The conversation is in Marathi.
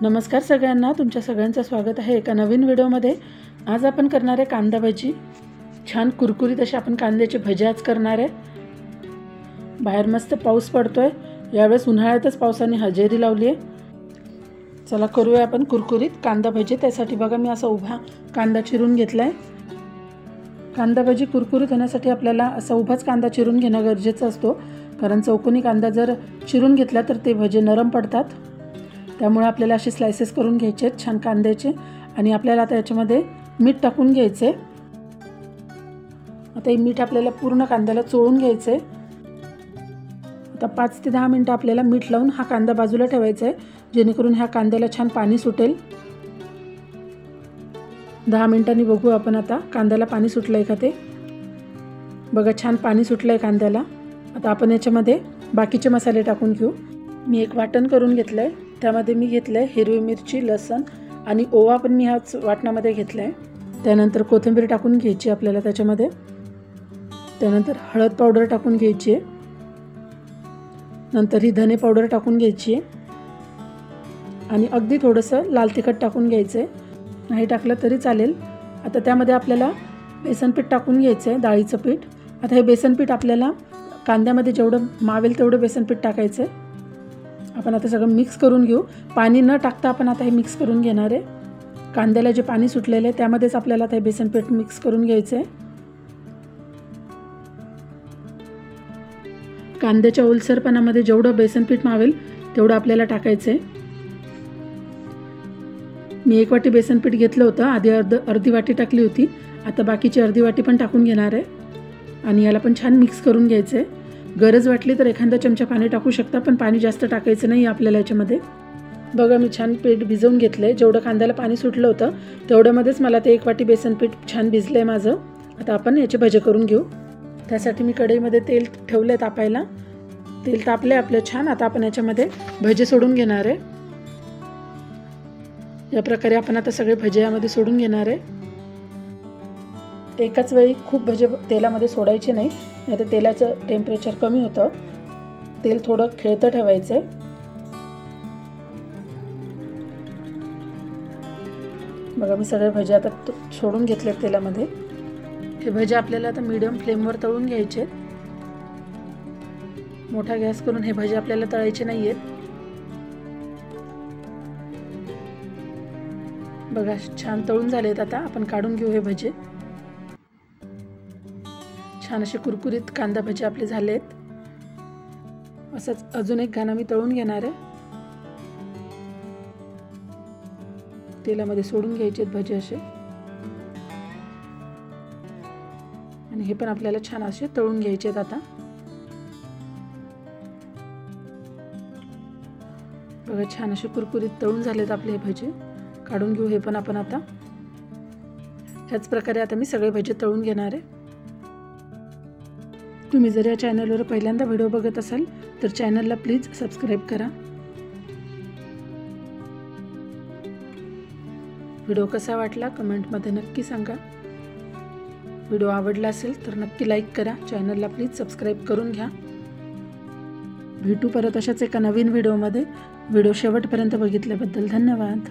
नमस्कार सगळ्यांना, तुमच्या सगळ्यांचं स्वागत आहे एका नवीन व्हिडिओमध्ये। आज आपण करणार आहे कांदा भजी। छान कुरकुरीत अशी आपण कांद्याची भजी आज करणार आहे। बाहेर मस्त पाऊस पडतोय, यावेळेस उन्हाळ्यातच पावसाने हजेरी लावली आहे। चला करूया आपण कुरकुरीत कांदा भजी। त्यासाठी बघा मी असा उभा कांदा चिरून घेतलाय। कांदा भजी कुरकुरीत होण्यासाठी आपल्याला असा उभाच कांदा चिरून घेणं गरजेचं असतो, कारण चौकोनी कांदा जर चिरून घेतला तर ते भजे नरम पडतात। त्यामुळे आपल्याला असे स्लाइसेस करून घ्यायचे छान कांद्याचे। आणि आपल्याला आता याच्यामध्ये मीठ टाकून घ्यायचे। आता हे मीठ आपल्याला पूर्ण कांद्याला चोळून घ्यायचे। आता 5 ते 10 मिनिटं आपल्याला मीठ लावून हा कांदा बाजूला ठेवायचा आहे, जेणेकरून ह्या कांद्याला छान पाणी सुटेल। 10 मिनिटांनी बघू आपण आता कांद्याला पाणी सुटलंय का ते। बघा छान पाणी सुटलंय कांद्याला। आता आपण याच्यामध्ये बाकीचे मसाले टाकून घेऊ। मी एक वाटण करून घेतलंय, त्यामध्ये मी घेतलंय हिरवी मिरची, लसूण आणि ओवा पण मी ह्याच वाटणामध्ये घेतलाय। त्यानंतर कोथिंबीर टाकून घ्यायची आपल्याला त्याच्यामध्ये। त्यानंतर हळद पावडर टाकून घ्यायची आहे। नंतर ही धने पावडर टाकून घ्यायची आहे आणि अगदी थोडंसं लाल तिखट टाकून घ्यायचं आहे, नाही टाकलं तरी चालेल। आता त्यामध्ये आपल्याला बेसन पीठ टाकून घ्यायचं आहे, डाळीचं पीठ। आता हे बेसन पीठ आपल्याला कांद्यामध्ये जेवढं मावेल तेवढं बेसन पीठ टाकायचं आहे। आपण आता सगळं मिक्स करून घेऊ। पाणी न टाकता आपण आता हे मिक्स करून घेणार आहे। कांद्याला जे पाणी सुटलेलं आहे त्यामध्येच आपल्याला आता हे बेसन पीठ मिक्स करून घ्यायचं आहे। कांद्याच्या ओलसरपणामध्ये जेवढं बेसन पीठ मावेल तेवढं आपल्याला टाकायचं आहे। मी 1 वाटी बेसन पीठ घेतलं होतं, आधी अर्धी वाटी टाकली होती, आता बाकीची अर्धी वाटी पण टाकून घेणार आहे। आणि याला पण छान मिक्स करून घ्यायचं आहे। गरज वाटली तर एखादा चमचा पाणी टाकू शकता, पण पाणी जास्त टाकायचं नाही आपल्याला याच्यामध्ये। बघा मी छान पीठ भिजवून घेतलंय। जेवढं कांद्याला पाणी सुटलं होतं तेवढ्यामध्येच मला ते 1 वाटी बेसन पीठ छान भिजलंय माझं। आता आपण याचे भजे करून घेऊ। त्यासाठी मी कढईमध्ये तेल ठेवलंय तापायला। तेल तापले आपलं छान। आता आपण याच्यामध्ये भजे सोडून घेणार आहे। या प्रकारे आपण आता सगळे भजे यामध्ये सोडून घेणार आहे। एकाच वेळी खूप भजे तेलामध्ये सोडायचे नाही, नाहीतर तेलाचं टेम्परेचर कमी होतं। तेल थोडं खेळतं ठेवायचं आहे। बघा मी सगळे भजे आता सोडून घेतले तेलामध्ये। हे भजे आपल्याला आता मीडियम फ्लेमवर तळून घ्यायचे। मोठा गॅस करून हे भजे आपल्याला तळायचे नाही आहेत। बघा छान तळून झालेत। आता आपण काढून घेऊ हे भजे। छान असे कुरकुरीत कांदा भजे आपले झालेत। असंच अजून एक घाना मी तळून घेणार आहे। तेलामध्ये सोडून घ्यायचे भजे असे, आणि हे पण आपल्याला छान असे तळून घ्यायचे आहेत। आता बघा छान असे कुरकुरीत तळून झालेत आपले हे भजे। काढून घेऊ हे पण आपण आता। ह्याच प्रकारे आता मी सगळे भजे तळून घेणार आहे। तुम्ही जर या चॅनलवर पहिल्यांदा व्हिडिओ बघत असाल तर चॅनलला प्लीज सबस्क्राईब करा। व्हिडिओ कसा वाटला कमेंटमध्ये नक्की सांगा। व्हिडिओ आवडला असेल तर नक्की लाईक करा। चॅनलला प्लीज सबस्क्राईब करून घ्या। भेटू परत अशाच एका नवीन व्हिडिओमध्ये। व्हिडिओ शेवटपर्यंत बघितल्याबद्दल धन्यवाद।